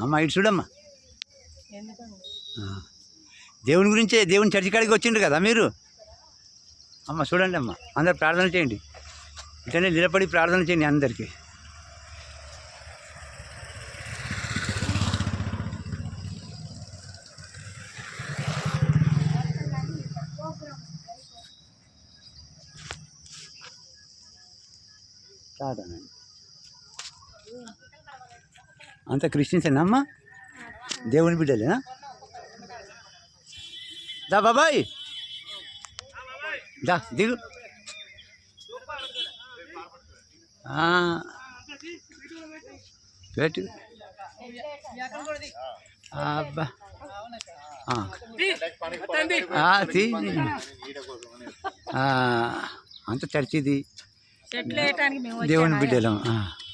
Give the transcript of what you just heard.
అమ్మ ఇటు చూడమ్మా. దేవుని గురించే, దేవుని చర్చి కాడికి వచ్చిండ్రు కదా మీరు. అమ్మ చూడండి అమ్మ, అందరు ప్రార్థన చేయండి, ఇట్లనే నిలబడి ప్రార్థన చేయండి అందరికీ. అంత క్రిస్టియన్సేనా అమ్మ? దేవుని బిడ్డలేనా? దా బాబాయ్, దా దిగు. పెట్టు. అబ్బా అంత చర్చిది, దేవుని బిడ్డలం.